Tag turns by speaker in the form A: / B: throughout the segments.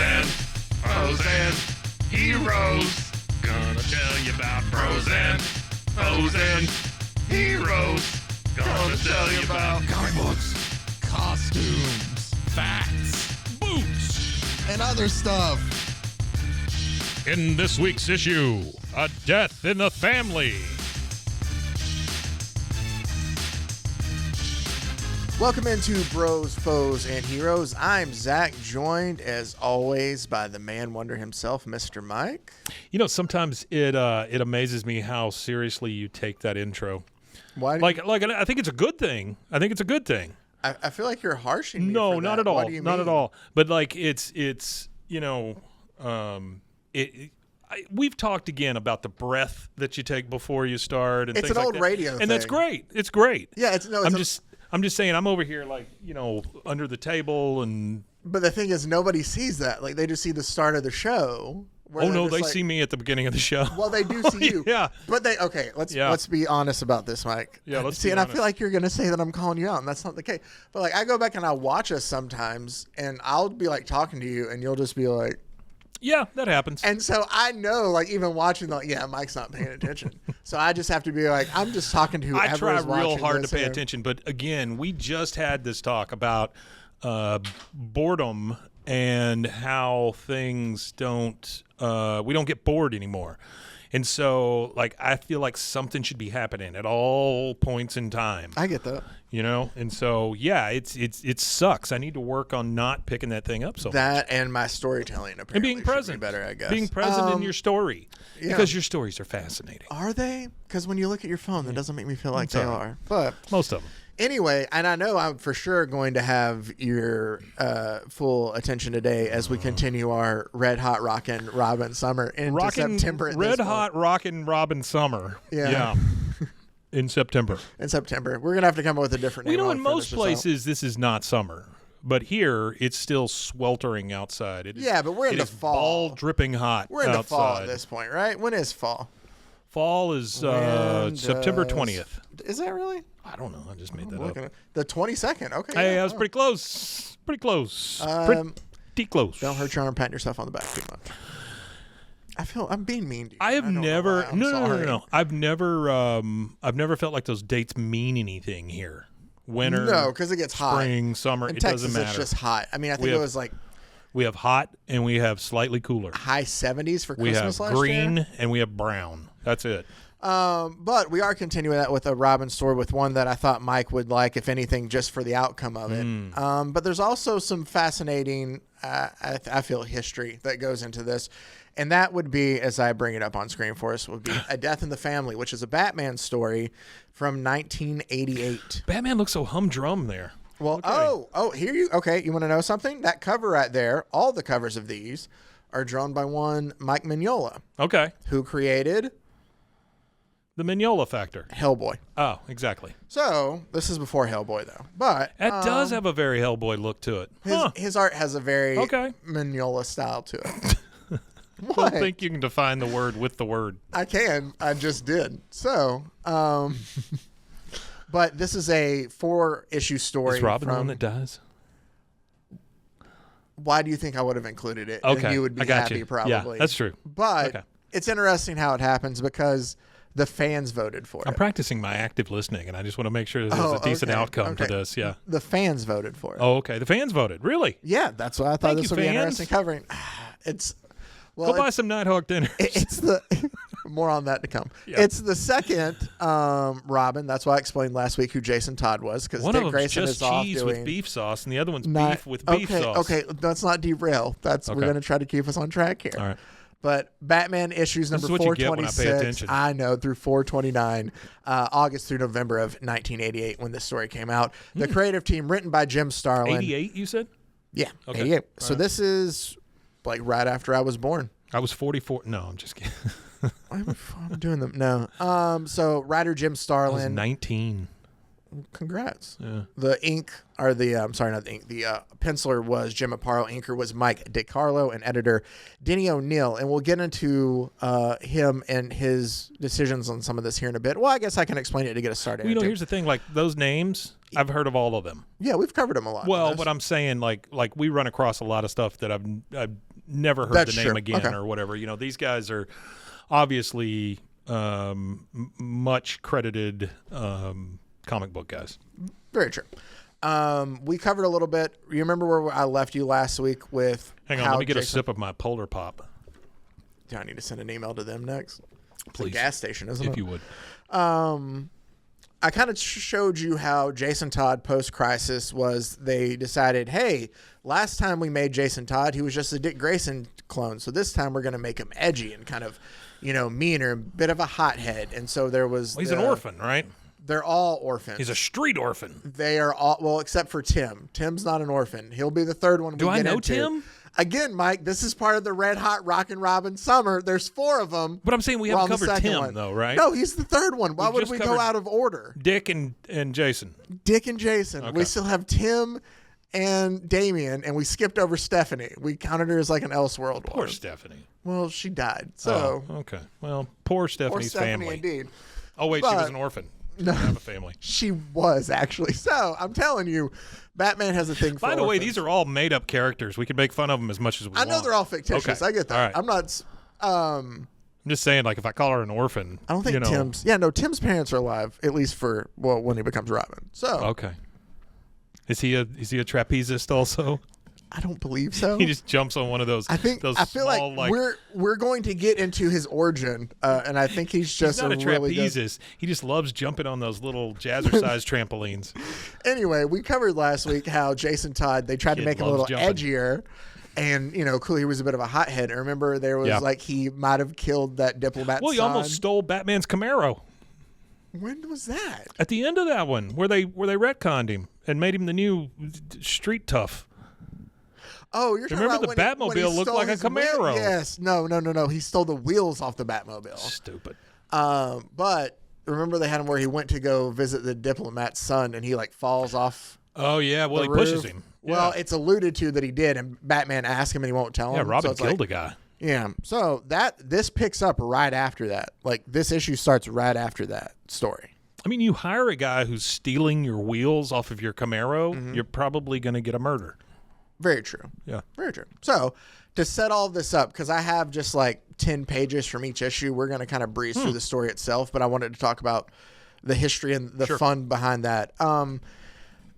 A: and heroes. Gonna tell you about pros and heroes. Gonna tell you about
B: comic books, costumes,
A: facts, boots,
B: and other stuff.
C: In this week's issue, a death in the family.
D: Welcome into Bros, Foes, and Heroes. I'm Zach, joined as always by the man wonder himself, Mr. Mike.
C: You know, sometimes it amazes me how seriously you take that intro.
D: Why?
C: Like I think it's a good thing. I
D: feel like you're harshing me.
C: No,
D: for
C: not
D: that.
C: at all.
D: What do you
C: Not
D: mean?
C: at all. But like it's we've talked again about the breath that you take before you start, and
D: It's
C: things
D: an
C: like
D: old
C: that.
D: radio
C: and
D: thing.
C: that's great. It's great.
D: Yeah,
C: I'm just saying, I'm over here like, under the table and.
D: But the thing is, nobody sees that. Like, they just see the start of the show.
C: Oh no, they see me at the beginning of the show.
D: Well, they do see you.
C: Yeah.
D: But let's be honest about this, Mike.
C: Yeah, let's
D: see.
C: be
D: And
C: honest.
D: I feel like you're gonna say that I'm calling you out, and that's not the case. But like, I go back and I watch us sometimes, and I'll be like talking to you, and you'll just be like.
C: Yeah, that happens.
D: And so I know, like, even watching, like, yeah, Mike's not paying attention. So I just have to be like, I'm just talking to whoever
C: I try
D: is
C: real
D: watching
C: hard to
D: this
C: pay
D: and-
C: attention, but again, we just had this talk about boredom and how things don't we don't get bored anymore. And so, like, I feel like something should be happening at all points in time.
D: I get that.
C: And so, yeah, it sucks. I need to work on not picking that thing up so much.
D: That and my storytelling apparently
C: And being
D: should be
C: present.
D: better, I guess.
C: Being present in your story.
D: yeah.
C: Because your stories are fascinating.
D: Are they? Because when you look at your phone, that doesn't make me feel like they
C: all right.
D: are. But
C: Most of them.
D: anyway, and I know I'm for sure going to have your full attention today as we continue our Red Hot Rockin' Robin Summer into September. At
C: Red
D: this
C: Hot
D: point.
C: Rockin' Robin Summer.
D: Yeah.
C: In September.
D: In September. We're going to have to come up with a different name.
C: In most places, this is not summer. But here, it's still sweltering outside. It is,
D: Yeah, but we're in
C: it
D: the
C: is
D: fall.
C: ball dripping hot
D: We're in the
C: outside.
D: fall at this point, right? When is fall?
C: Fall is
D: When
C: September
D: does-
C: 20th.
D: Is that really?
C: I don't know. I just made that
D: I'm
C: up.
D: looking at the 22nd. Okay.
C: Hey,
D: yeah.
C: I was pretty close. Pretty close.
D: Um,
C: Pretty close.
D: Don't hurt your arm patting yourself on the back too much. I feel I'm being mean to you.
C: I have
D: don't know
C: never.
D: why. I'm
C: No.
D: sorry.
C: I've never felt like those dates mean anything here. Winter.
D: No, because it gets hot.
C: Spring, summer.
D: In
C: it
D: Texas,
C: doesn't matter.
D: it's just hot. I mean, I think
C: We
D: it
C: have-
D: was like
C: We have hot and we have slightly cooler.
D: high 70s for
C: We
D: Christmas
C: have
D: last
C: green
D: year.
C: and we have brown. That's it.
D: But we are continuing that with a Robin story with one that I thought Mike would like, if anything, just for the outcome of it. But there's also some fascinating, I feel, history that goes into this. And that would be, as I bring it up on screen for us, would be A Death in the Family, which is a Batman story from 1988.
C: Batman looks so humdrum there.
D: Well,
C: Okay.
D: here you, okay, you want to know something? That cover right there, all the covers of these are drawn by one Mike Mignola,
C: Okay.
D: who created
C: The Mignola factor.
D: Hellboy.
C: Oh, exactly.
D: So, this is before Hellboy, though. But
C: That does have a very Hellboy look to it.
D: his art has a very
C: Okay.
D: Mignola style to it.
C: I
D: What?
C: don't think you can define the word with the word.
D: I can. I just did. So, but this is a 4-issue story.
C: Is Robin the
D: from,
C: one that dies?
D: Why do you think I would have included it?
C: Okay.
D: And you would be
C: I got
D: happy,
C: you.
D: probably.
C: Yeah, that's true.
D: But
C: Okay.
D: it's interesting how it happens because the fans voted for
C: I'm
D: it.
C: practicing my active listening, and I just want to make sure there's
D: Oh,
C: a decent
D: okay.
C: outcome to
D: Okay.
C: this. Yeah.
D: The fans voted for it.
C: Oh, okay. The fans voted. Really?
D: Yeah, that's why I thought
C: Thank
D: this
C: you,
D: would be
C: fans.
D: interesting covering. It's well,
C: Go buy some Nighthawk dinners.
D: it's the more on that to come.
C: Yeah.
D: It's the second Robin. That's why I explained last week who Jason Todd was, because
C: One
D: Dick
C: of them's
D: Grayson
C: just
D: is off
C: cheese
D: doing
C: with beef sauce, and the other one's
D: not-
C: beef with beef
D: okay,
C: sauce.
D: Okay, let's not derail. We're
C: Okay.
D: going to try to keep us on track here.
C: All right.
D: But Batman issues
C: This
D: number
C: is what you get when I pay
D: 426.
C: attention.
D: I know, through 429, August through November of 1988 when this story came out. The creative team, written by Jim Starlin.
C: 88, you said?
D: Yeah,
C: Okay.
D: 88. So
C: All right.
D: this is like right after I was born.
C: I was 44. No, I'm just kidding.
D: I'm doing them. No. So writer Jim
C: I was
D: Starlin.
C: 19.
D: Congrats.
C: Yeah.
D: The ink, or the, I'm sorry, not the ink. The penciler was Jim Aparo. Inker was Mike DiCarlo, and editor Denny O'Neil. And we'll get into him and his decisions on some of this here in a bit. Well, I guess I can explain it to get us started.
C: Well, you know,
D: into.
C: here's the thing. Like, those names, I've heard of all of them.
D: Yeah, we've covered them a lot.
C: Well,
D: on this.
C: but I'm saying, like we run across a lot of stuff that I've never heard
D: That's
C: the name
D: true.
C: again
D: Okay.
C: or whatever. These guys are obviously much credited comic book guys.
D: Very true. We covered a little bit. You remember where I left you last week with
C: Hang on,
D: how
C: let me get a
D: Jason-
C: sip of my Polar Pop.
D: Do I need to send an email to them next? It's a
C: Please.
D: gas station, isn't it?
C: If you would.
D: I kind of showed you how Jason Todd post-crisis was they decided, hey, last time we made Jason Todd, he was just a Dick Grayson clone. So this time we're going to make him edgy and kind of, meaner, a bit of a hothead. And so there was...
C: Well, he's an orphan, right?
D: They're all orphans.
C: He's a street orphan.
D: They are all... Well, except for Tim. Tim's not an orphan. He'll be the third one we
C: Do I
D: get
C: know
D: into.
C: Tim?
D: Again, Mike, this is part of the Red Hot Rockin' Robin Summer. There's 4 of them.
C: But I'm saying we
D: We're
C: haven't
D: on the
C: covered
D: second
C: Tim,
D: one.
C: though, right?
D: No, he's the third one. Why
C: We've
D: would
C: just
D: we go
C: covered
D: out of order?
C: Dick and Jason.
D: Dick and Jason.
C: Okay.
D: We still have Tim and Damien, and we skipped over Stephanie. We counted her as like an Elseworld
C: Poor
D: one.
C: Stephanie.
D: Well, she died. So,
C: Oh, okay. Well, poor
D: poor
C: Stephanie's
D: Stephanie
C: family.
D: indeed.
C: Oh, wait, she was
D: But-
C: an orphan. She
D: No.
C: didn't have a family.
D: She was actually. So, I'm telling you, Batman has a thing for
C: By the way,
D: orphans.
C: these are all made-up characters. We can make fun of them as much as we
D: I
C: want.
D: know they're all fictitious.
C: Okay.
D: I get that.
C: All right.
D: I'm not...
C: I'm just saying, like, if I call her an orphan,
D: I don't think Tim's... Yeah, no, Tim's parents are alive, at least for, when he becomes Robin. So...
C: Okay. Is he a trapezist also?
D: I don't believe so.
C: He just jumps on one of those.
D: I think
C: those
D: I feel
C: small,
D: like we're going to get into his origin, and I think he's just
C: he's not a
D: really good.
C: trapezist. He just loves jumping on those little jazzercise trampolines.
D: Anyway, we covered last week how Jason Todd they tried to
C: Kid
D: make him a
C: loves
D: little
C: jumping.
D: edgier, and clearly he was a bit of a hothead. I remember there was
C: Yeah.
D: like he might have killed that diplomat.
C: Well, he
D: son.
C: almost stole Batman's Camaro
D: When was that?
C: at the end of that one, where they retconned him and made him the new street tough.
D: Oh, you're talking
C: Remember
D: about
C: the
D: when he
C: Batmobile looked
D: stole
C: like a
D: his wheel-
C: Camaro.
D: Yes, no. He stole the wheels off the Batmobile.
C: Stupid.
D: But remember they had him where he went to go visit the diplomat's son, and he like falls off.
C: Oh yeah, well
D: the
C: he pushes
D: roof.
C: him.
D: Well,
C: yeah.
D: it's alluded to that he did, and Batman asked him, and he won't tell him.
C: Yeah, Robin
D: so it's
C: killed
D: like,
C: a guy.
D: Yeah, so this picks up right after that. Like this issue starts right after that story.
C: I mean, you hire a guy who's stealing your wheels off of your Camaro,
D: Mm-hmm.
C: you're probably going to get a murder.
D: Very true.
C: Yeah.
D: Very true. So to set all this up, because I have just like 10 pages from each issue, we're going to kind of breeze through the story itself, but I wanted to talk about the history and the fun behind that.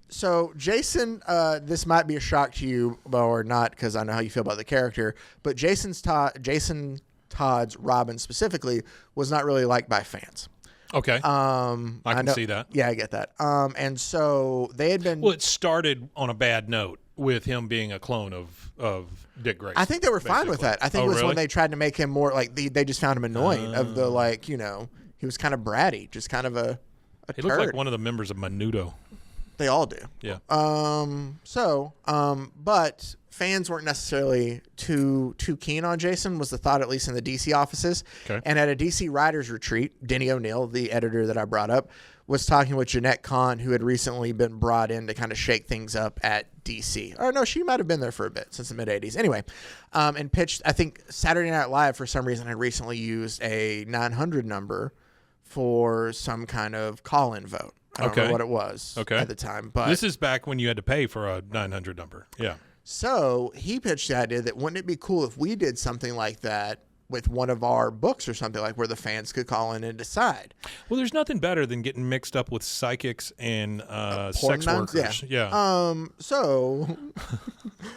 D: So Jason, this might be a shock to you or not, because I know how you feel about the character, but Jason Todd's Robin specifically was not really liked by fans.
C: Okay. I can
D: know-
C: see that.
D: Yeah, I get that. And so they had been.
C: Well, it started on a bad note with him being a clone of Dick Grayson.
D: I think they were fine with
C: basically.
D: that. I think
C: Oh,
D: it was
C: really?
D: when they tried to make him more like they just found him annoying. Of the like, he was kind of bratty, just kind of a
C: He
D: turd.
C: looked like one of the members of Menudo.
D: They all do.
C: Yeah.
D: But fans weren't necessarily too keen on Jason, was the thought, at least in the DC offices.
C: Okay.
D: And at a DC writers retreat, Denny O'Neil, the editor that I brought up, was talking with Jeanette Kahn, who had recently been brought in to kind of shake things up at DC. Or no, she might have been there for a bit since the mid 80s. Anyway, and pitched, I think Saturday Night Live for some reason had recently used a 900 number for some kind of call-in vote. I don't
C: Okay.
D: know what it was at the time, but
C: This is back when you had to pay for a 900 number. Yeah.
D: so he pitched the idea that wouldn't it be cool if we did something like that with one of our books or something, like where the fans could call in and decide.
C: Well, there's nothing better than getting mixed up with psychics and
D: Porn
C: sex
D: nuns?
C: workers.
D: Yeah.
C: Yeah.
D: So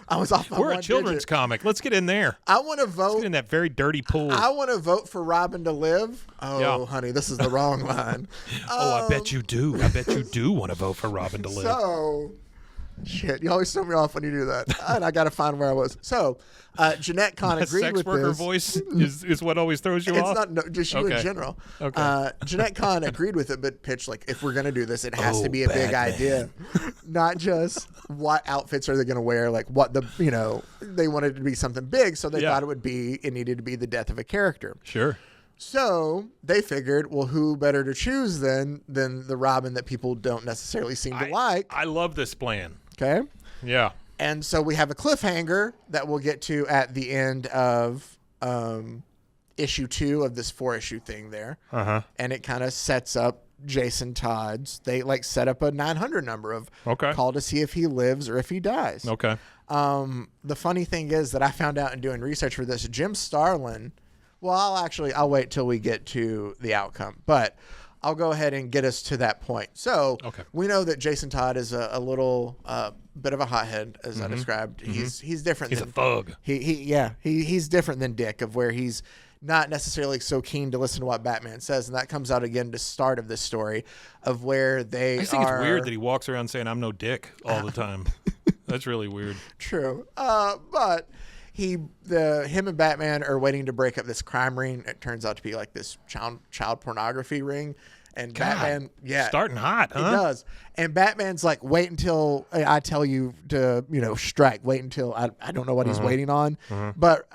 D: I was off. by
C: We're a
D: one
C: children's
D: digit.
C: comic. Let's get in there.
D: I want to
C: Let's
D: vote.
C: get in that very dirty pool.
D: I want to vote for Robin to live. Oh,
C: Yeah.
D: honey, this is the wrong line.
C: I bet you do. I bet you do want to vote for Robin to live.
D: So, shit, you always throw me off when you do that. And I got to find where I was. So, Jeanette Kahn
C: A
D: agreed
C: sex
D: with
C: worker
D: this.
C: voice is what always throws you
D: It's
C: off.
D: not just you in
C: Okay.
D: general.
C: Okay.
D: Jeanette Kahn agreed with it, but pitched like, if we're gonna do this, it has to
C: Oh,
D: be a big
C: Batman.
D: idea, not just what outfits are they gonna wear. Like what they wanted it to be something big, so they
C: Yeah.
D: thought it needed to be the death of a character.
C: Sure.
D: So they figured, well, who better to choose than the Robin that people don't necessarily seem to like?
C: I love this plan.
D: Okay.
C: Yeah.
D: And so we have a cliffhanger that we'll get to at the end of issue 2 of this 4-issue thing there.
C: Uh-huh.
D: And it kind of sets up Jason Todd's. They like set up a 900 number of
C: Okay.
D: call to see if he lives or if he dies.
C: Okay.
D: The funny thing is that I found out in doing research for this, Jim Starlin. Well, I'll wait till we get to the outcome, but I'll go ahead and get us to that point. So we know that Jason Todd is a little bit of a hothead, as I described. He's different.
C: He's a thug.
D: He's different than Dick, of where he's not necessarily so keen to listen to what Batman says, and that comes out again to start of this story, of where they.
C: I just think it's weird that he walks around saying "I'm no Dick" all the time. That's really weird.
D: True, but. Him and Batman are waiting to break up this crime ring. It turns out to be like this child pornography ring. And Batman,
C: starting hot, huh?
D: He does. And Batman's like, wait until I tell you to, strike. Wait until I don't know what he's waiting on. But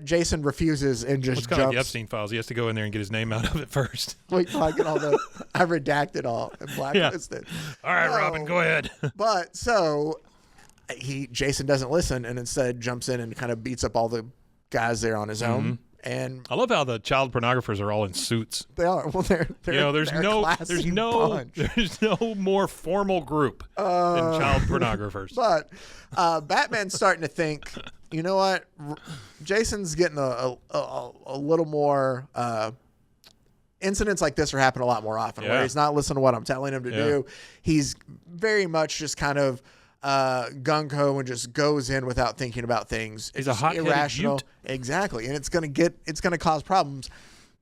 D: Jason refuses and just
C: jumps. It's kind of like the Epstein files. He has to go in there and get his name out of it first.
D: Wait till I get all I redacted all and blacklisted.
C: All right, Robin, go ahead.
D: But so Jason doesn't listen and instead jumps in and kind of beats up all the guys there on his own. And
C: I love how the child pornographers are all in suits.
D: They are. Well,
C: there's no more formal group than child pornographers.
D: But Batman's starting to think, you know what? Jason's getting a little more. Incidents like this are happening a lot more often, where he's not listening to what I'm telling him to do. He's very much just kind of gung-ho and just goes in without thinking about things.
C: He's a hot-headed
D: irrational.
C: Ute.
D: Exactly. And it's gonna cause problems.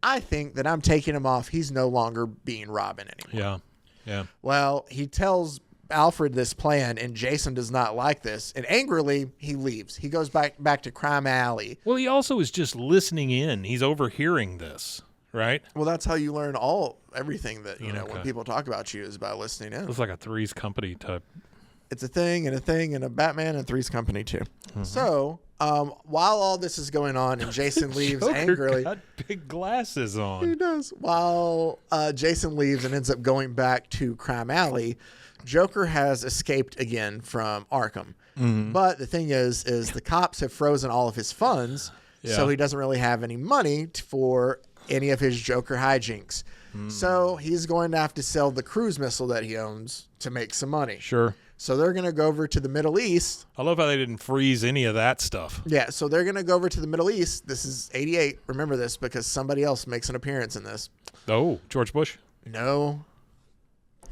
D: I think that I'm taking him off. He's no longer being Robin anymore.
C: Yeah.
D: Well, he tells Alfred this plan, and Jason does not like this. And angrily, he leaves. He goes back to Crime Alley.
C: Well, he also is just listening in. He's overhearing this, right?
D: Well, that's how you learn everything that, when people talk about you is by listening in.
C: It's like a Three's Company type.
D: It's a thing and a Batman and Three's Company too. So while all this is going on and Jason leaves angrily.
C: Got big glasses on.
D: He does. While Jason leaves and ends up going back to Crime Alley, Joker has escaped again from Arkham. But the thing is the cops have frozen all of his funds, so he doesn't really have any money for any of his Joker hijinks. So he's going to have to sell the cruise missile that he owns to make some money.
C: Sure.
D: So they're going to go over to the Middle East.
C: I love how they didn't freeze any of that stuff.
D: Yeah, so they're going to go over to the Middle East. This is 88. Remember this because somebody else makes an appearance in this.
C: Oh, George Bush?
D: No.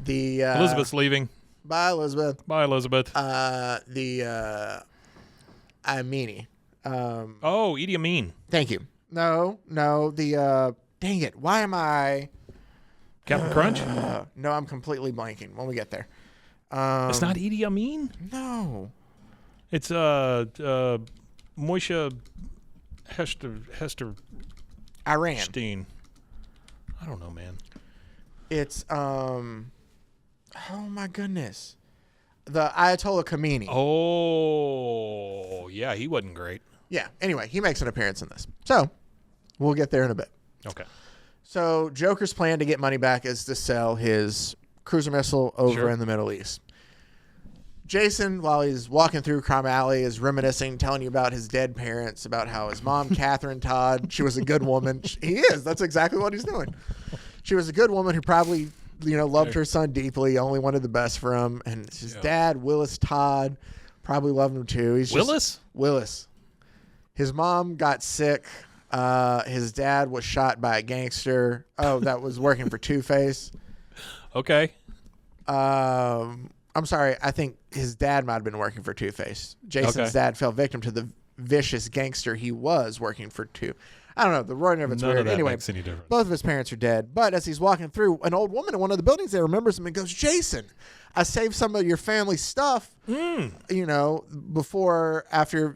C: Elizabeth's leaving.
D: Bye, Elizabeth.
C: Bye, Elizabeth.
D: Amini.
C: Idi Amin.
D: Thank you. No. Dang it. Why am I...
C: Captain Crunch?
D: No, I'm completely blanking when we get there.
C: It's not Idi Amin?
D: No.
C: It's Moishe Hester
D: Iran.
C: Steen. I don't know, man.
D: It's oh my goodness. The Ayatollah Khomeini.
C: Oh, yeah, he wasn't great.
D: Yeah. Anyway, he makes an appearance in this. So, we'll get there in a bit.
C: Okay.
D: So, Joker's plan to get money back is to sell his cruiser missile over in the Middle East. Jason, while he's walking through Crime Alley, is reminiscing, telling you about his dead parents, about how his mom, Catherine Todd, she was a good woman. He is. That's exactly what he's doing. She was a good woman who probably, loved her son deeply, only wanted the best for him. And his dad, Willis Todd, probably loved him too. Willis. His mom got sick. His dad was shot by a gangster. Oh, that was working for Two-Face.
C: Okay.
D: I'm sorry. I think his dad might have been working for Two-Face. Jason's dad fell victim to the vicious gangster he was working for I don't know. The wording of it's
C: None
D: weird.
C: of that
D: Anyway,
C: makes any difference.
D: both of his parents are dead. But as he's walking through, an old woman in one of the buildings there remembers him and goes, "Jason, I saved some of your family stuff, after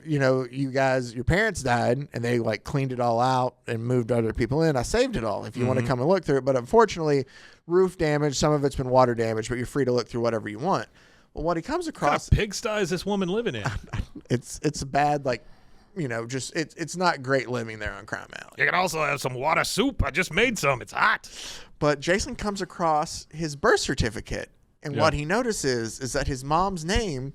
D: your parents died and they cleaned it all out and moved other people in. I saved it all if you want to come and look through it. But unfortunately, roof damage, some of it's been water damage, but you're free to look through whatever you want." Well, what he comes across...
C: What kind of pigsty is this woman living in?
D: It's bad, it's not great living there on Crime Alley.
C: You can also have some water soup. I just made some. It's hot.
D: But Jason comes across his birth certificate, and what he notices is that his mom's name,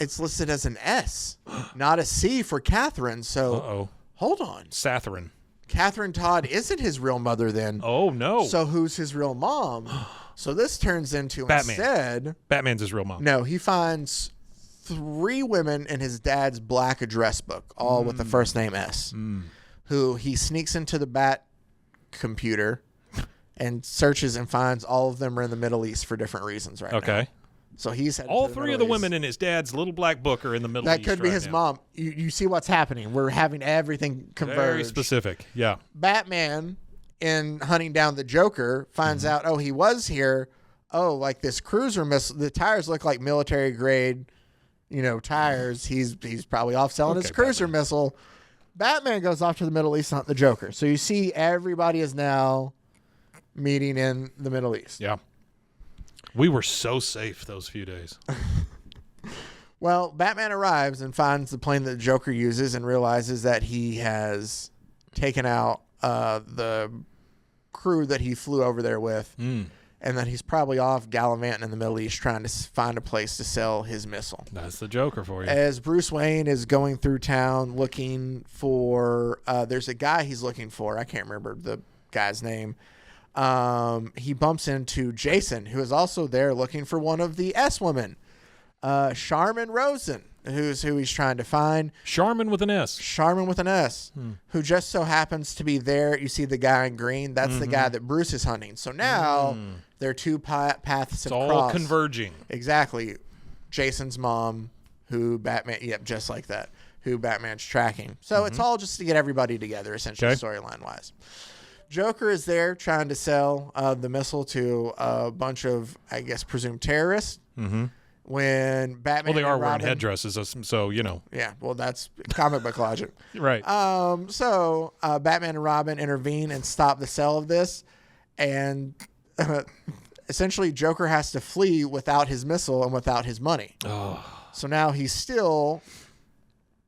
D: it's listed as an S, not a C for Catherine. So, hold on.
C: Satharin.
D: Catherine Todd isn't his real mother then.
C: Oh, no.
D: So who's his real mom? So this turns into
C: Batman.
D: instead...
C: Batman's his real mom.
D: No, he finds 3 women in his dad's black address book, all with the first name S, who he sneaks into the Bat computer and searches and finds all of them are in the Middle East for different reasons now.
C: Okay.
D: So he's
C: All 3 of the women in his dad's little black book are in the Middle East.
D: That could be
C: right
D: his
C: now.
D: mom. You see what's happening. We're having everything converge.
C: Very specific. Yeah.
D: Batman, in hunting down the Joker, finds out, oh, he was here. Oh, like this cruiser missile. The tires look like military grade, tires. He's probably off selling his cruiser missile. Batman goes off to the Middle East to hunt the Joker. So you see everybody is now meeting in the Middle East.
C: Yeah. We were so safe those few days.
D: Well, Batman arrives and finds the plane that the Joker uses and realizes that he has taken out the crew that he flew over there with, and that he's probably off gallivanting in the Middle East trying to find a place to sell his missile.
C: That's the Joker for you.
D: As Bruce Wayne is going through town looking for, there's a guy he's looking for. I can't remember the guy's name. He bumps into Jason, who is also there looking for one of the S women, Charmin Rosen, who he's trying to find.
C: Charmin with an S.
D: Charmin with an S, who just so happens to be there. You see the guy in green. That's the guy that Bruce is hunting. So now there are 2 paths have
C: It's all
D: crossed.
C: converging.
D: Exactly. Jason's mom, who Batman, just like that, who Batman's tracking. So it's all just to get everybody together, essentially, storyline-wise. Joker is there trying to sell the missile to a bunch of, I guess, presumed terrorists. Mm-hmm. When Batman
C: Well, they are
D: and
C: wearing
D: Robin,
C: headdresses, so,
D: Yeah, well, that's comic book logic.
C: Right.
D: So Batman and Robin intervene and stop the sale of this. And essentially, Joker has to flee without his missile and without his money.
C: Oh,
D: So now he's still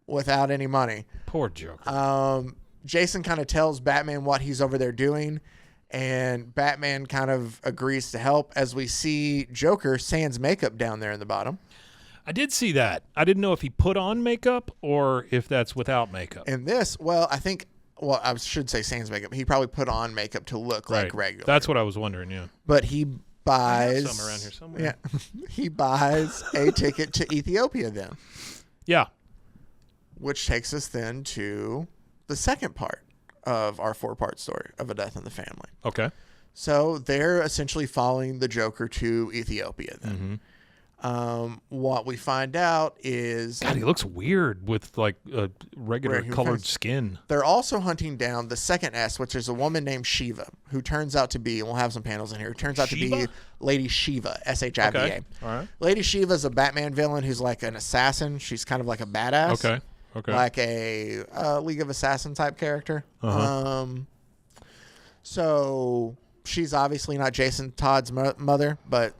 D: without any money.
C: poor Joker.
D: Jason kind of tells Batman what he's over there doing, and Batman kind of agrees to help as we see Joker sans makeup down there in the bottom.
C: I did see that. I didn't know if he put on makeup or if that's without makeup.
D: In this, I should say sans makeup. He probably put on makeup to look like regular.
C: That's what I was wondering, yeah.
D: But he buys
C: some around here somewhere.
D: Yeah, he buys a ticket to Ethiopia then,
C: Yeah.
D: which takes us then to the second part of our 4-part story of A Death in the Family.
C: Okay.
D: So they're essentially following the Joker to Ethiopia then. What we find out is
C: God, he looks weird with like a regular
D: Right, he
C: colored
D: kinda-
C: skin.
D: they're also hunting down the second S, which is a woman named Shiva, who turns out to be, and we'll have some panels in here, who turns out to be
C: Shiva?
D: Lady Shiva, Shiva.
C: Okay. All right.
D: Lady Shiva is a Batman villain who's like an assassin. She's kind of like a badass.
C: Okay. Okay.
D: Like a League of Assassin type character.
C: Uh-huh.
D: So she's obviously not Jason Todd's mother, but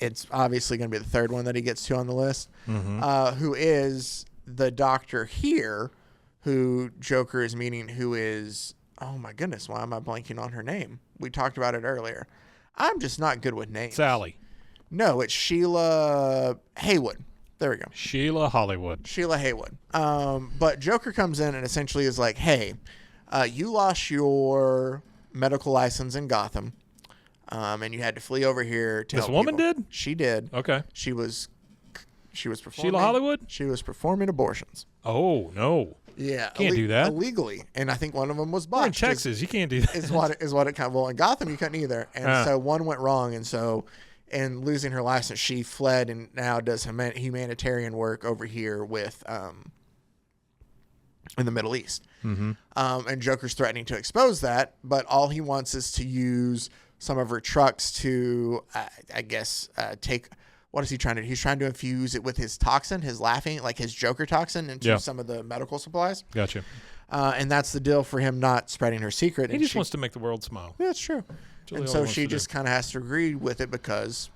D: it's obviously going to be the third one that he gets to on the list, who is the doctor here, who Joker is meeting, who is, oh my goodness, why am I blanking on her name? We talked about it earlier. I'm just not good with names.
C: Sally.
D: No, it's Sheila Haywood. There we go.
C: Sheila Hollywood.
D: Sheila Haywood. But Joker comes in and essentially is like, hey, you lost your medical license in Gotham, and you had to flee over here to
C: This
D: help
C: woman
D: people.
C: did?
D: She did.
C: Okay.
D: She was performing.
C: Sheila Hollywood?
D: She was performing abortions.
C: Oh, no.
D: Yeah.
C: Can't do that.
D: Illegally. And I think one of them was
C: We're in
D: botched.
C: Texas. You can't do that.
D: Is what it kind of, well, in Gotham you couldn't either. And so one went wrong, and so in losing her license, she fled and now does humanitarian work over here with in the Middle East. And Joker's threatening to expose that, but all he wants is to use some of her trucks to, take. What is he trying to do? He's trying to infuse it with his toxin, his Joker toxin into some of the medical supplies.
C: Gotcha.
D: And that's the deal for him not spreading her secret.
C: He
D: and
C: just wants to make the world smile.
D: Yeah, it's true.
C: really
D: And
C: all
D: so
C: he wants
D: she
C: to do.
D: just kind of has to agree with it because,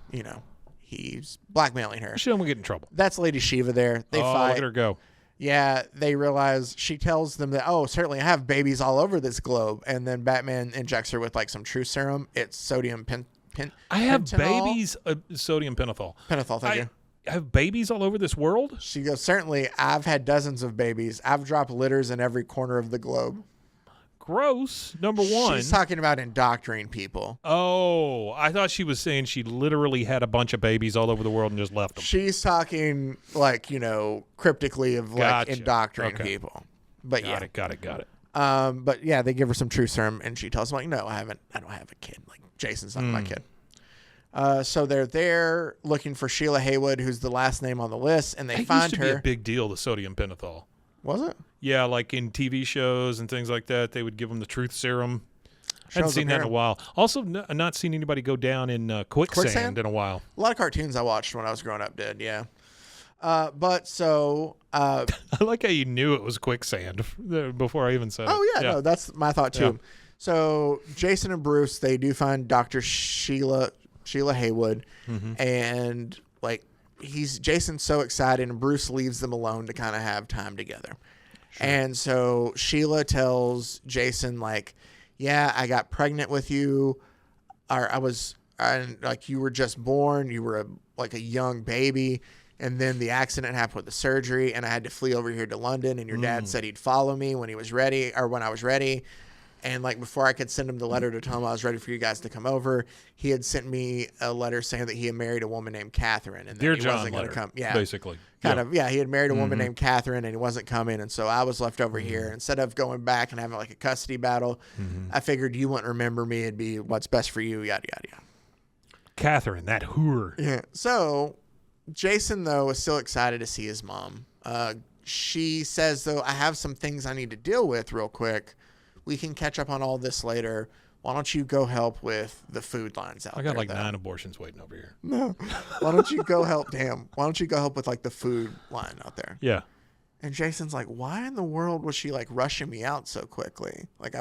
D: he's blackmailing her.
C: She don't get in trouble.
D: That's Lady Shiva there. They fight.
C: Look at her go.
D: Yeah, they realize, she tells them that, oh, certainly I have babies all over this globe. And then Batman injects her with like some truth serum. It's sodium
C: I have
D: pentanol?
C: babies. Sodium pentothal.
D: Pentothal, thank you.
C: I have babies all over this world.
D: She goes, certainly I've had dozens of babies. I've dropped litters in every corner of the globe.
C: gross. Number one.
D: She's talking about indoctrinating people.
C: Oh, I thought she was saying she literally had a bunch of babies all over the world and just left them.
D: She's talking like, cryptically of like
C: Gotcha.
D: indoctrinating
C: Okay.
D: people. But
C: Got it.
D: But yeah, they give her some truth serum, and she tells them like, "No, I don't have a kid. Like Jason's not my kid." So they're there looking for Sheila Haywood, who's the last name on the list, and they
C: It
D: find
C: used to be
D: her.
C: a big deal, the sodium pentothal.
D: Was it?
C: Yeah, like in TV shows and things like that, they would give them the truth serum. I haven't
D: Shows
C: seen
D: up
C: that in
D: here.
C: a while. Also, not seen anybody go down in quicksand
D: Quicksand?
C: in a while.
D: A lot of cartoons I watched when I was growing up did, yeah. But so,
C: I like how you knew it was quicksand before I even said it.
D: oh yeah, no, that's my thought too.
C: Yeah.
D: So Jason and Bruce, they do find Dr. Sheila Haywood, and like Jason's so excited, and Bruce leaves them alone to kind of have time together. And so Sheila tells Jason like, "Yeah, I got pregnant with you, or like you were just born, you were like a young baby." And then the accident happened with the surgery, and I had to flee over here to London. And your dad said he'd follow me when he was ready, or when I was ready. And like before I could send him the letter to tell him I was ready for you guys to come over, he had sent me a letter saying that he had married a woman named Catherine, and that
C: Dear
D: he
C: John
D: wasn't going to
C: letter,
D: come. Yeah,
C: basically.
D: kind of. Yeah, he had married a woman named Catherine, and he wasn't coming, and so I was left over here. Instead of going back and having like a custody battle, I figured you wouldn't remember me. It'd be what's best for you. Yada yada yada.
C: Catherine, that hooer.
D: Yeah. So Jason, though, is still excited to see his mom. She says, though, I have some things I need to deal with real quick. We can catch up on all this later. Why don't you go help with the food lines out there?
C: I got like
D: though?
C: 9 abortions waiting over here.
D: No. Why don't you go help? Damn. Why don't you go help with like the food line out there?
C: Yeah.
D: And Jason's like, why in the world was she like rushing me out so quickly? Like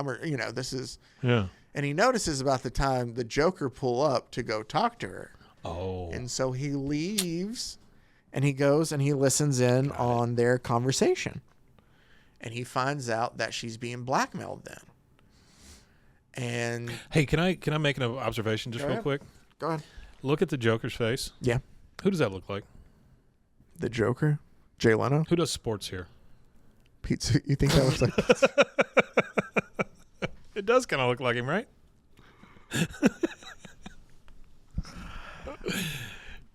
D: this is.
C: Yeah.
D: And he notices about the time the Joker pull up to go talk to her.
C: Oh.
D: And so he leaves and he goes and he listens in on their conversation. And he finds out that she's being blackmailed then. And
C: Hey, can I make an observation just
D: Go
C: real
D: ahead.
C: quick?
D: go ahead.
C: Look at the Joker's face.
D: Yeah.
C: Who does that look like?
D: The Joker? Jay Leno?
C: Who does sports here?
D: Pete, you think that looks like
C: It does kind of look like him, right?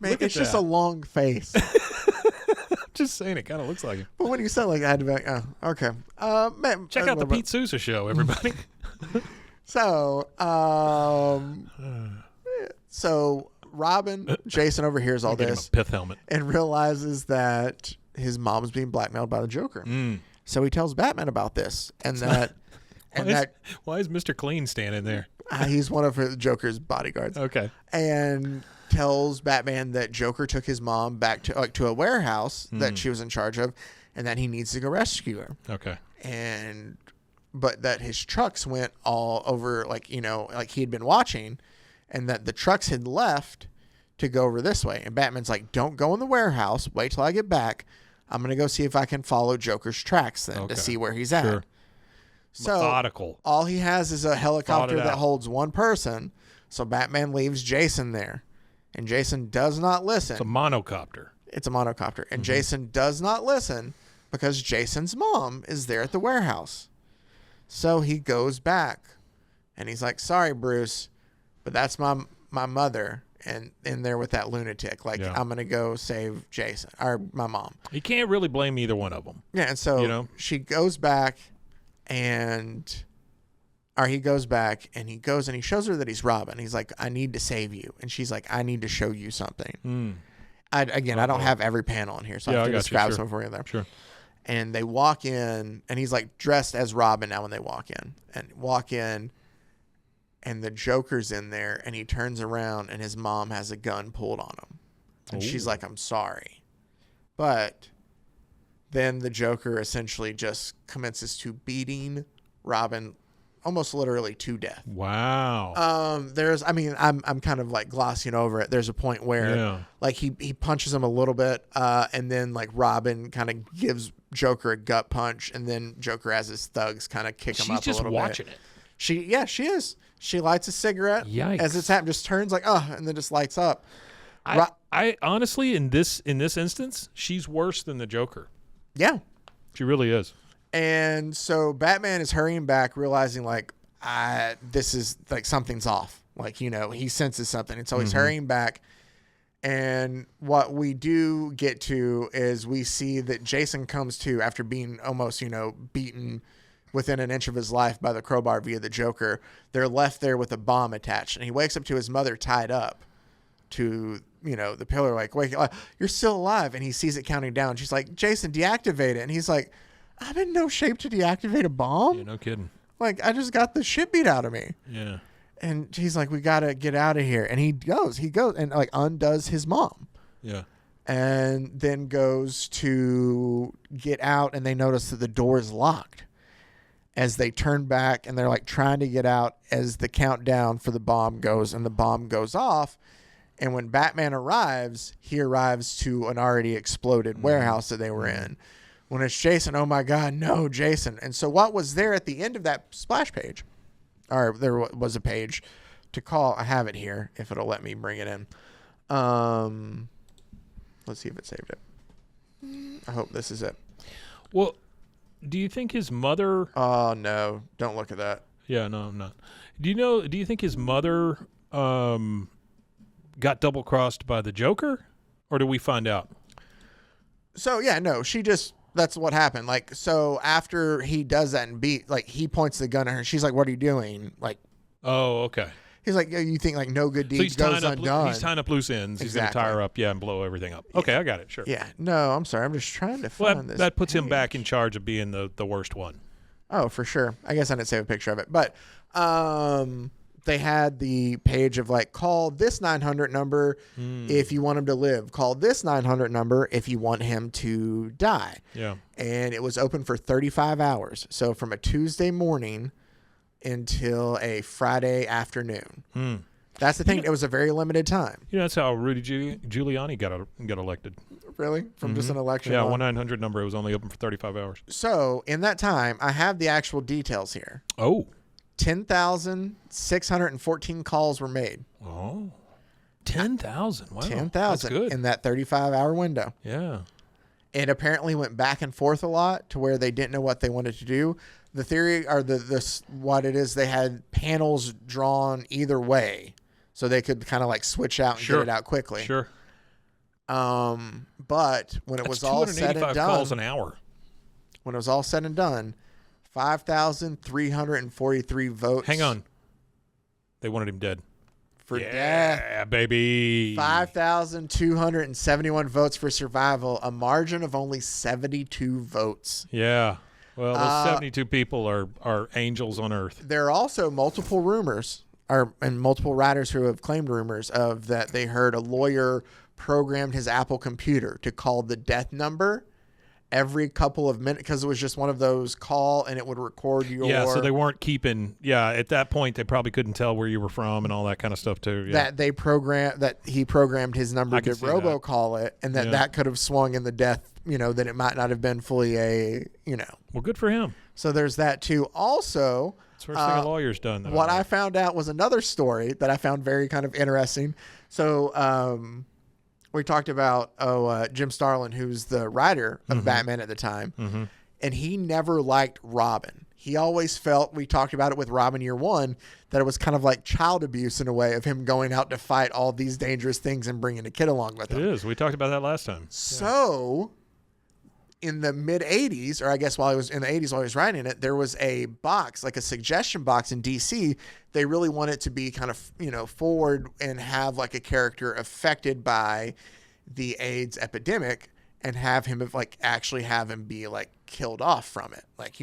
D: Man,
C: Look at
D: it's just
C: that.
D: a long face.
C: Just saying, it kind of looks like him.
D: But when you said like I had to be like, oh, okay. Man,
C: Check out the Pete Sousa show, everybody.
D: So, so Robin, Jason overhears all
C: Get him
D: this
C: a pith helmet.
D: and realizes that his mom's being blackmailed by the Joker.
C: Mm.
D: So he tells Batman about this, and that,
C: Why is Mr. Clean standing there?
D: he's one of the Joker's bodyguards,
C: Okay.
D: and tells Batman that Joker took his mom back to a warehouse that she was in charge of, and that he needs to go rescue her.
C: Okay.
D: But that his trucks went all over, like he had been watching, and that the trucks had left to go over this way. And Batman's like, don't go in the warehouse. Wait till I get back. I'm going to go see if I can follow Joker's tracks then
C: Okay.
D: to see where he's at.
C: Sure.
D: So
C: Methodical.
D: all he has is a helicopter
C: Thought it
D: that
C: out.
D: holds one person. So Batman leaves Jason there. And Jason does not listen.
C: It's a monocopter.
D: It's a monocopter. And Jason does not listen because Jason's mom is there at the warehouse. So he goes back and he's like, sorry, Bruce, but that's my mother and in there with that lunatic. Like,
C: Yeah.
D: I'm going to go save Jason or my mom.
C: You can't really blame either one of them.
D: Yeah. And so she goes back he goes back and he shows her that he's Robin. He's like, I need to save you. And she's like, I need to show you something. I don't have every panel in here, so I have to
C: got
D: just
C: you.
D: grab
C: Sure.
D: some for you there.
C: Sure.
D: And they walk in, and he's like dressed as Robin now when they walk in. And the Joker's in there, and he turns around, and his mom has a gun pulled on him. And she's like, I'm sorry. But then the Joker essentially just commences to beating Robin almost literally to death.
C: Wow.
D: I'm kind of like glossing over it. There's a point where like he punches him a little bit, and then like Robin kind of gives Joker a gut punch, and then Joker has his thugs kind of kick him up a little bit.
C: She's just watching it.
D: She is. She lights a cigarette
C: Yikes.
D: as it's happening, just turns like, and then just lights up.
C: I honestly, in this instance, she's worse than the Joker.
D: Yeah.
C: She really is.
D: And so Batman is hurrying back, realizing like, this is like something's off. Like, you know, he senses something. And so he's hurrying back. And what we do get to is we see that Jason comes to after being almost, you know, beaten within an inch of his life by the crowbar via the Joker. They're left there with a bomb attached. And he wakes up to his mother tied up to, you know, the pillar, like, wake up, you're still alive. And he sees it counting down. She's like, Jason, deactivate it. And he's like, I'm in no shape to deactivate a bomb.
C: Yeah, no kidding.
D: Like, I just got the shit beat out of me.
C: Yeah.
D: And he's like, we got to get out of here. And he goes and like undoes his mom.
C: Yeah.
D: And then goes to get out, and they notice that the door is locked. As they turn back and they're like trying to get out as the countdown for the bomb goes, and the bomb goes off. And when Batman arrives, he arrives to an already exploded warehouse that they were in. When it's Jason, oh my God, no, Jason. And so what was there at the end of that splash page, or there was a page to call. I have it here if it'll let me bring it in. Let's see if it saved it. I hope this is it.
C: Well, do you think his mother...
D: Oh, no. Don't look at that.
C: Yeah, no, I'm not. Do you think his mother got double-crossed by the Joker? Or do we find out?
D: So, yeah, no. That's what happened. Like, so after he does that and he points the gun at her. She's like, what are you doing? Like...
C: Oh, okay.
D: He's like, you think like no good
C: So
D: deed goes undone.
C: He's tying up loose ends.
D: Exactly.
C: He's going to tie her up, and blow everything up. Okay, I got it, sure.
D: Yeah, no, I'm sorry. I'm just trying to find this.
C: That puts him
D: page.
C: back in charge of being the worst one.
D: Oh, for sure. I guess I didn't save a picture of it. But they had the page of like, call this 900 number if you want him to live. Call this 900 number if you want him to die.
C: Yeah.
D: And it was open for 35 hours. So from a Tuesday morning until a Friday afternoon. That's the thing. It was a very limited time.
C: You know, that's how Rudy Giuliani got elected.
D: Really? From just an election?
C: Yeah, 1-900 number. It was only open for 35 hours.
D: So in that time, I have the actual details here.
C: Oh.
D: 10,614 calls were made.
C: Oh. 10,000. Wow.
D: 10,000
C: That's good.
D: in that 35-hour window.
C: Yeah.
D: It apparently went back and forth a lot to where they didn't know what they wanted to do. The theory, or what it is, they had panels drawn either way, so they could kind of like switch out and get it out quickly.
C: Sure.
D: But when it was all said and done,
C: calls an hour.
D: When it was all said and done, 5,343 votes.
C: Hang on. They wanted him dead.
D: For death.
C: Yeah, baby.
D: 5,271 votes for survival, a margin of only 72 votes.
C: Yeah. Well, those 72 people are angels on earth.
D: There are also multiple rumors, and multiple writers who have claimed rumors of that they heard a lawyer programmed his Apple computer to call the death number every couple of minutes, because it was just one of those call and it would record your...
C: Yeah, so they weren't keeping... Yeah, at that point, they probably couldn't tell where you were from and all that kind of stuff, too. Yeah.
D: That he programmed his number to robocall it, and that could have swung in the death, that it might not have been fully
C: Well, good for him.
D: So there's that, too. Also...
C: That's the first thing a lawyer's done.
D: What I found out was another story that I found very kind of interesting. So... we talked about Jim Starlin, who's the writer of Batman at the time, and he never liked Robin. He always felt, we talked about it with Robin Year One, that it was kind of like child abuse in a way of him going out to fight all these dangerous things and bringing a kid along with him.
C: It is. We talked about that last time.
D: So in the mid-'80s, or I guess while he was in the 80s while he was writing it, there was a box, like a suggestion box in DC. They really want it to be kind of, forward and have like a character affected by the AIDS epidemic and have him actually have him be like killed off from it. Like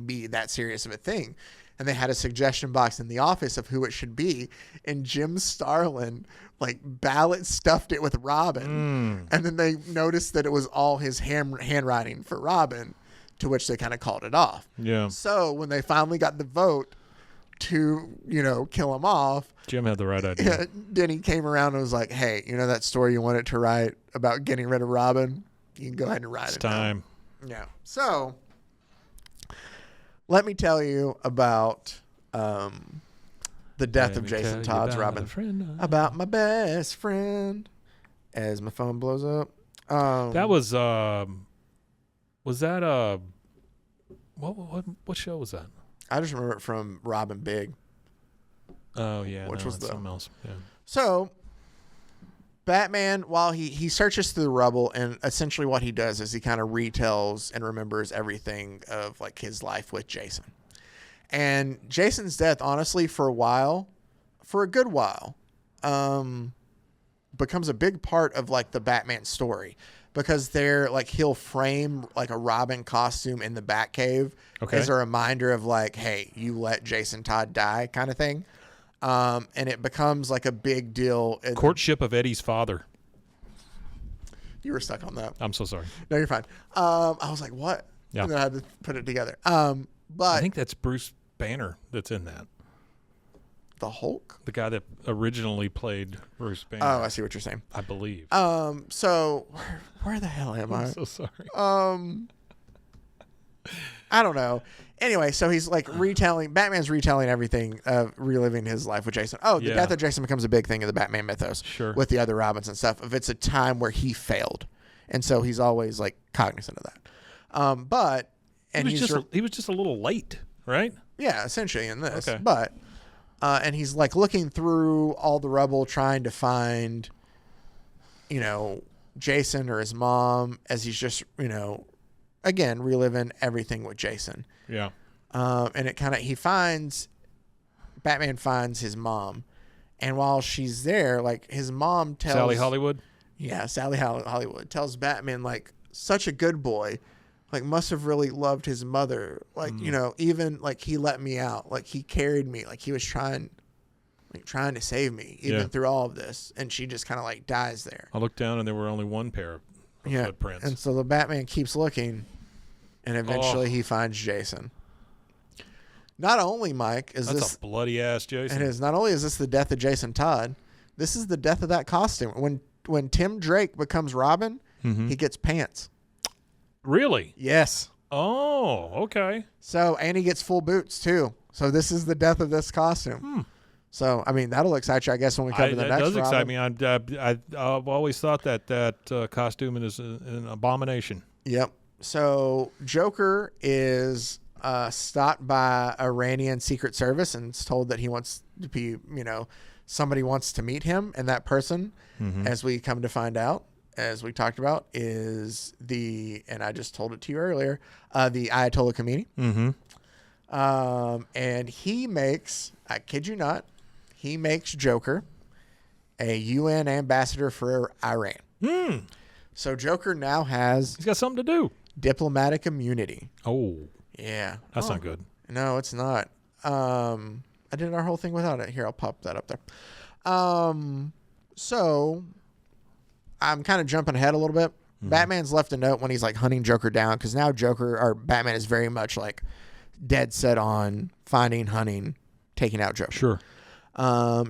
D: be that serious of a thing. And they had a suggestion box in the office of who it should be. And Jim Starlin ballot stuffed it with Robin. And then they noticed that it was all his handwriting for Robin, to which they kind of called it off.
C: Yeah.
D: So when they finally got the vote to, kill him off,
C: Jim had the right idea.
D: Then he came around and was like, hey, that story you wanted to write about getting rid of Robin? You can go ahead and write it.
C: It's time.
D: Yeah. So let me tell you about the death of Jason Todd's Robin. About my best friend. As my phone blows up.
C: That was that What show was that?
D: I just remember it from Robin Big.
C: Oh yeah,
D: Which was
C: something else. Yeah.
D: So Batman, while he searches through the rubble, and essentially what he does is he kind of retells and remembers everything of like his life with Jason. And Jason's death, honestly, for a good while, becomes a big part of like the Batman story, because he'll frame like a Robin costume in the Batcave as a reminder of like, hey, you let Jason Todd die kind of thing. And it becomes like a big deal.
C: Courtship of Eddie's father.
D: You were stuck on that.
C: I'm so sorry.
D: No, you're fine. I was like, what?
C: Yeah.
D: And then I had to put it together. But
C: I think that's Bruce Banner that's in that.
D: The Hulk?
C: The guy that originally played Bruce Banner.
D: Oh, I see what you're saying.
C: I believe.
D: So where the hell am I?
C: I'm so sorry.
D: I don't know. Anyway, so he's like Batman's retelling everything, reliving his life with Jason. Oh, the death of Jason becomes a big thing in the Batman mythos.
C: Sure.
D: With the other Robins and stuff. If it's a time where he failed. And so he's always like cognizant of that.
C: He was just a little late, right?
D: Yeah, essentially in this.
C: Okay.
D: But, and he's like looking through all the rubble trying to find, Jason or his mom, as he's just, again, reliving everything with Jason.
C: Yeah.
D: And Batman finds his mom. And while she's there, like his mom tells
C: Sally Hollywood?
D: Yeah, Sally Hollywood tells Batman, like, such a good boy, like must have really loved his mother. Like, even like he let me out, like he carried me, like he was trying to save me even through all of this. And she just kind of like dies there.
C: I looked down and there were only one pair of footprints.
D: And so the Batman keeps looking, and eventually he finds Jason. Not only, Mike,
C: That's a bloody ass Jason.
D: It is. Not only is this the death of Jason Todd, this is the death of that costume. When Tim Drake becomes Robin, he gets pants.
C: Really?
D: Yes.
C: Oh, okay.
D: So, and he gets full boots too. So this is the death of this costume. So, I mean, that'll excite you, I guess, when we cover the next
C: That does excite
D: Robin.
C: me. I've always thought that costume is an abomination.
D: Yep. So Joker is stopped by Iranian Secret Service and is told that he wants to be, somebody wants to meet him. And that person, as we come to find out, as we talked about, is and I just told it to you earlier, the Ayatollah Khomeini. And he makes, I kid you not, he makes Joker a UN ambassador for Iran. So Joker now he's
C: got something to do. Diplomatic
D: immunity.
C: Oh.
D: Yeah.
C: That's not good.
D: No, it's not. I did our whole thing without it. Here, I'll pop that up there. So I'm kind of jumping ahead a little bit. Batman's left a note when he's like hunting Joker down, because now Batman is very much like dead set on finding, hunting, taking out Joker.
C: Sure.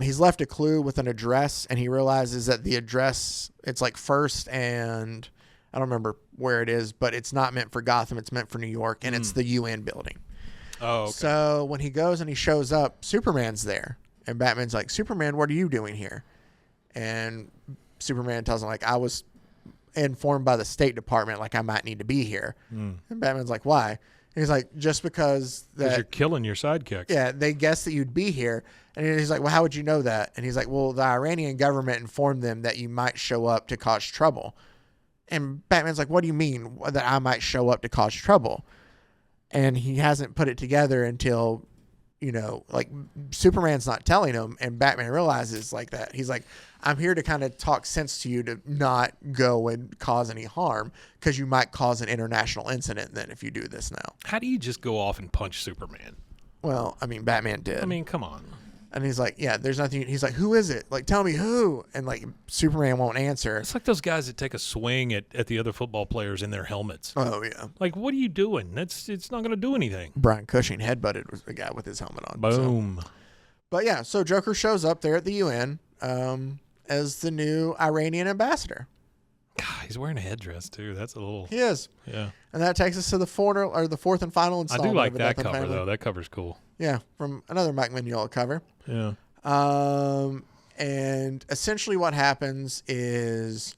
D: He's left a clue with an address, and he realizes that the address, it's like First, and I don't remember where it is, but it's not meant for Gotham. It's meant for New York, and it's the UN building.
C: Oh, okay.
D: So when he goes and he shows up, Superman's there, and Batman's like, Superman, what are you doing here? And Superman tells him, like, I was informed by the State Department, like, I might need to be here. And Batman's like, why? And he's like, just because
C: you're killing your sidekick.
D: Yeah, they guessed that you'd be here. And he's like, well, how would you know that? And he's like, well, the Iranian government informed them that you might show up to cause trouble. And Batman's like, what do you mean that I might show up to cause trouble? And he hasn't put it together until, like Superman's not telling him. And Batman realizes like that. He's like, I'm here to kind of talk sense to you to not go and cause any harm, because you might cause an international incident then if you do this now.
C: How do you just go off and punch Superman?
D: Well, I mean, Batman did.
C: I mean, come on.
D: And he's like, yeah, there's nothing. He's like, who is it? Like, tell me who. And like, Superman won't answer.
C: It's like those guys that take a swing at the other football players in their helmets.
D: Oh, yeah.
C: Like, what are you doing? It's not going to do anything.
D: Brian Cushing headbutted the guy with his helmet on.
C: Boom.
D: So. But yeah, so Joker shows up there at the UN as the new Iranian ambassador.
C: God, he's wearing a headdress too. That's a little.
D: He is.
C: Yeah.
D: And that takes us to the fourth and final
C: I
D: installment.
C: do like
D: of
C: that
D: Death and
C: cover
D: Family.
C: though. That cover's cool.
D: Yeah, from another Mike Mignola cover.
C: Yeah.
D: And essentially what happens is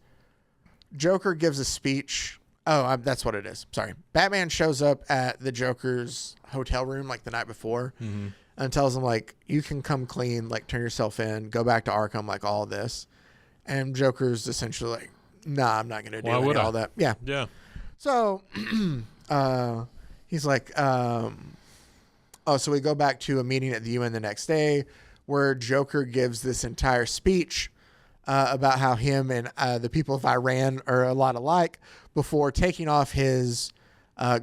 D: Joker gives a speech That's what it is. Sorry. Batman shows up at the Joker's hotel room like the night before and tells him like, you can come clean, like turn yourself in, go back to Arkham, like all this. And Joker's essentially like, nah, I'm not going to do all that. Yeah.
C: Yeah.
D: So he's like, so we go back to a meeting at the UN the next day where Joker gives this entire speech about how him and the people of Iran are a lot alike before taking off his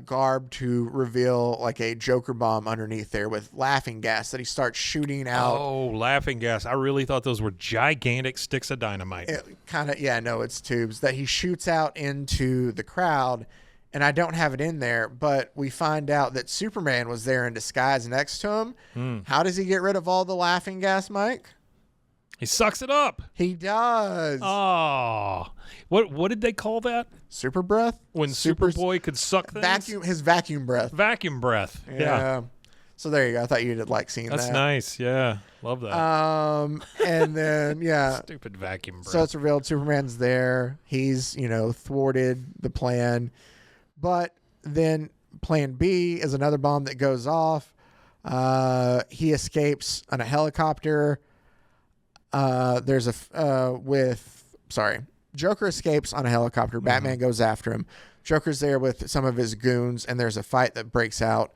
D: garb to reveal like a Joker bomb underneath there with laughing gas that he starts shooting out.
C: Oh, laughing gas. I really thought those were gigantic sticks of dynamite.
D: It's tubes that he shoots out into the crowd. And I don't have it in there, but we find out that Superman was there in disguise next to him. How does he get rid of all the laughing gas, Mike?
C: He sucks it up.
D: He does.
C: Oh. What did they call that?
D: Super breath?
C: When Superboy could suck things?
D: His vacuum breath.
C: Vacuum breath. Yeah.
D: So there you go. I thought you'd like seeing that.
C: That's nice. Yeah. Love that.
D: And then, yeah.
C: Stupid vacuum breath.
D: So it's revealed Superman's there. He's, thwarted the plan. But then plan B is another bomb that goes off. He escapes on a helicopter. Joker escapes on a helicopter. Batman goes after him. Joker's there with some of his goons, and there's a fight that breaks out.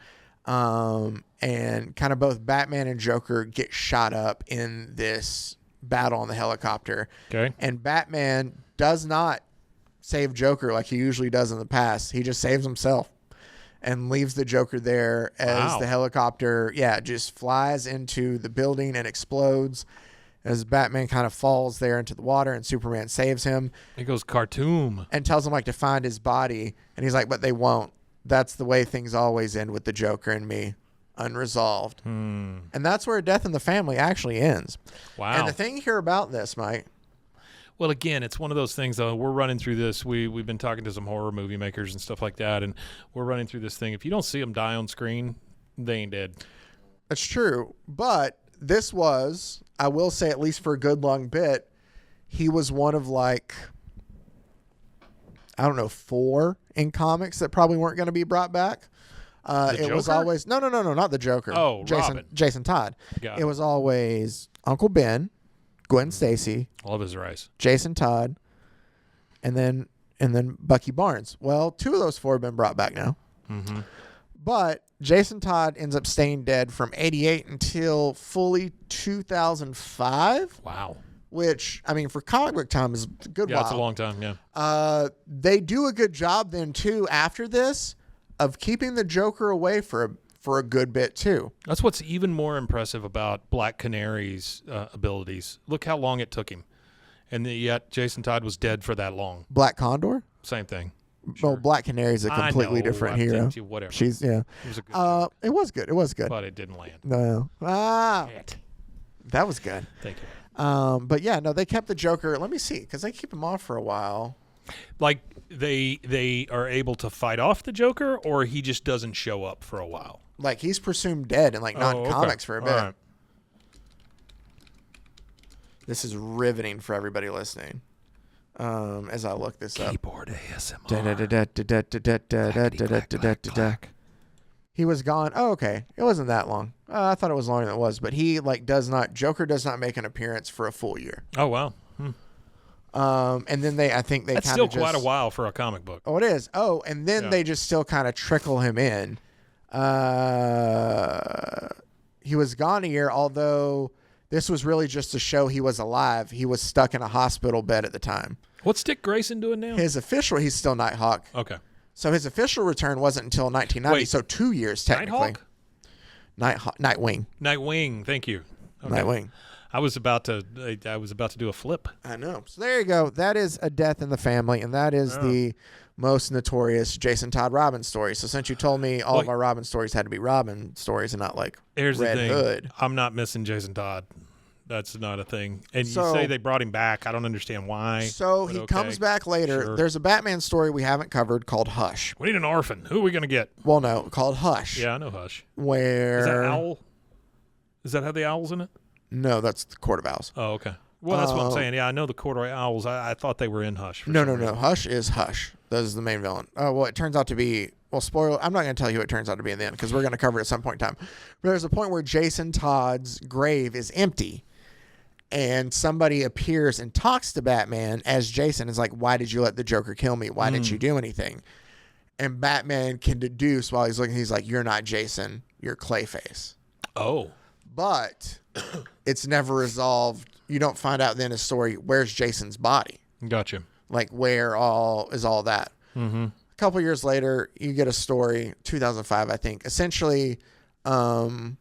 D: And kind of both Batman and Joker get shot up in this battle on the helicopter.
C: Okay.
D: And Batman does not save Joker like he usually does in the past. He just saves himself and leaves the Joker there as the helicopter, just flies into the building and explodes as Batman kind of falls there into the water and Superman saves him.
C: He goes cartoon
D: and tells him like to find his body. And he's like, but they won't. That's the way things always end with the Joker and me. Unresolved. And that's where Death in the Family actually ends.
C: Wow.
D: And the thing here about this, Mike.
C: Well, again, it's one of those things, though. We're running through this. We've been talking to some horror movie makers and stuff like that, and we're running through this thing. If you don't see them die on screen, they ain't dead.
D: That's true. But this was, I will say, at least for a good long bit, he was one of 4 in comics that probably weren't going to be brought back. It was always no, not the Joker.
C: Oh, Robin.
D: Jason Todd.
C: Got
D: it was always Uncle Ben, Gwen Stacy,
C: Love his rice,
D: Jason Todd, and then Bucky Barnes. Well, 2 of those 4 have been brought back now. But Jason Todd ends up staying dead from 88 until fully 2005.
C: Wow.
D: Which, I mean, for comic book time is a good while.
C: Yeah, it's a long time, yeah.
D: They do a good job then, too, after this, of keeping the Joker away for a good bit, too.
C: That's what's even more impressive about Black Canary's abilities. Look how long it took him. And yet Jason Todd was dead for that long.
D: Black Condor?
C: Same thing.
D: Well, Black Canary is a completely different hero.
C: Whatever.
D: She's, yeah.
C: It was a good joke,
D: it was good. It was good.
C: but it didn't land.
D: No. That was good.
C: Thank you.
D: But yeah, no, they kept the Joker. Let me see, because they keep him off for a while.
C: Like they are able to fight off the Joker, or he just doesn't show up for a while.
D: Like he's presumed dead in like non-comics for a bit.
C: All right.
D: This is riveting for everybody listening. As I look this up.
C: Keyboard ASMR.
D: He was gone. Oh, okay. It wasn't that long. I thought it was longer than it was, but he Joker does not make an appearance for a full year.
C: Oh wow.
D: And then I think they
C: That's
D: kind of
C: still quite a while for a comic book.
D: Oh, it is. Oh, and then they just still kind of trickle him in. He was gone a year, although this was really just to show he was alive. He was stuck in a hospital bed at the time.
C: What's Dick Grayson doing now?
D: He's still Nighthawk.
C: Okay.
D: So his official return wasn't until 1990,
C: Wait,
D: so 2 years technically.
C: Nighthawk?
D: Nightwing.
C: Nightwing, thank you. Okay.
D: Nightwing.
C: I was about to do a flip.
D: I know. So there you go. That is A Death in the Family, and that is the most notorious Jason Todd Robin story. So since you told me all of our Robin stories had to be Robin stories and not like
C: Here's
D: Red
C: the thing.
D: Hood.
C: I'm not missing Jason Todd. That's not a thing. And
D: So-
C: you say they brought him back. I don't understand why.
D: So
C: but
D: he
C: okay.
D: comes back later.
C: Sure.
D: There's a Batman story we haven't covered called Hush.
C: We need an orphan. Who are we going to get?
D: Well, no, called Hush.
C: Yeah, I know Hush.
D: Where
C: Is that Owl? Does that have the owls in it?
D: No, that's the Court of Owls.
C: Oh, okay. Well, that's what I'm saying. Yeah, I know the corduroy owls. I thought they were in Hush. For some reason.
D: Hush is Hush. That is the main villain. Well, it turns out to be. Well, spoiler. I'm not going to tell you what it turns out to be in the end because we're going to cover it at some point in time. But there's a point where Jason Todd's grave is empty, and somebody appears and talks to Batman as Jason. Is like, "Why did you let the Joker kill me? Why didn't you do anything?" And Batman can deduce while he's looking. He's like, "You're not Jason. You're Clayface."
C: Oh.
D: But it's never resolved. You don't find out then a story. Where's Jason's body?
C: Gotcha.
D: Like where all that?
C: Mm-hmm.
D: A couple years later, you get a story, 2005, I think. Essentially, I don't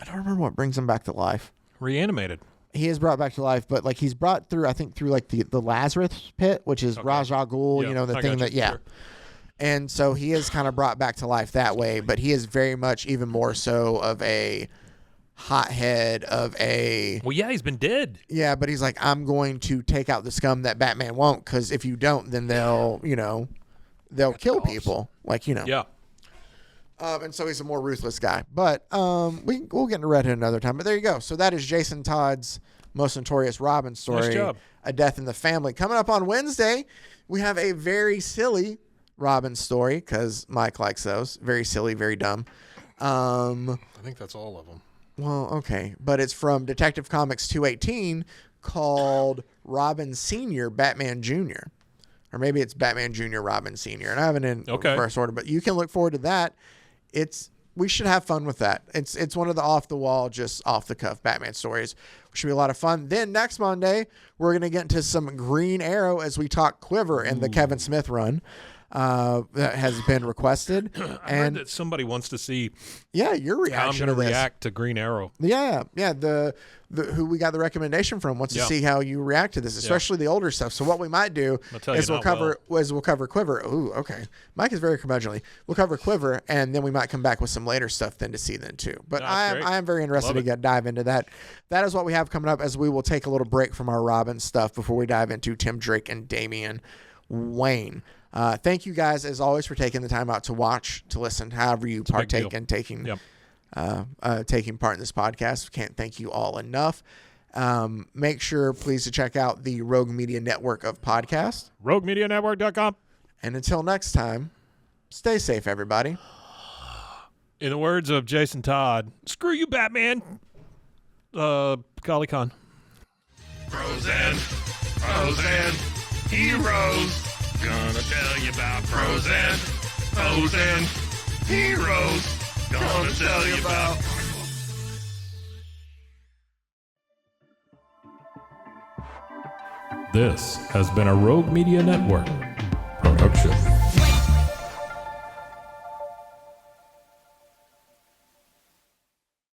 D: remember what brings him back to life.
C: Reanimated.
D: He is brought back to life, but like he's brought through, I think, through like the Lazarus pit, which is Ra's al Ghul,
C: Yeah,
D: the
C: I
D: thing
C: got you.
D: that,
C: Sure.
D: And so he is kind of brought back to life that way, but he is very much even more so of a hothead of a...
C: Well, yeah, he's been dead.
D: Yeah, but he's like, I'm going to take out the scum that Batman won't, because if you don't, then they'll kill people. Like,
C: Yeah.
D: And so he's a more ruthless guy. But we'll get into Red Hood another time. But there you go. So that is Jason Todd's most notorious Robin story.
C: Nice job.
D: A Death in the Family. Coming up on Wednesday, we have a very silly Robin story, because Mike likes those. Very silly, very dumb.
C: I think that's all of them.
D: Well, okay. But it's from Detective Comics 218 called Robin Sr., Batman Jr. Or maybe it's Batman Jr., Robin Sr. And I haven't in reverse order, but you can look forward to that. We should have fun with that. It's one of the off-the-wall, just off-the-cuff Batman stories, which should be a lot of fun. Then next Monday, we're going to get into some Green Arrow as we talk Quiver and the Kevin Smith run. That has been requested.
C: I heard that somebody wants to see
D: your reaction.
C: how I'm going to react to Green Arrow.
D: Yeah. The who we got the recommendation from wants to see how you react to this, especially the older stuff. So what we might do is we'll cover Quiver. Ooh, okay. Mike is very curmudgeonly. We'll cover Quiver, and then we might come back with some later stuff then to see then too. But I am very interested to dive into that. That is what we have coming up, as we will take a little break from our Robin stuff before we dive into Tim Drake and Damian Wayne. Thank you guys, as always, for taking the time out to watch, to listen, however you partake in taking part in this podcast. Can't thank you all enough. Make sure, please, to check out the Rogue Media Network of podcasts.
C: RogueMediaNetwork.com.
D: And until next time, stay safe, everybody.
C: In the words of Jason Todd, screw you, Batman. Kali Khan.
A: Frozen heroes. Gonna tell you about frozen heroes. Gonna tell you about.
C: This has been a Rogue Media Network production.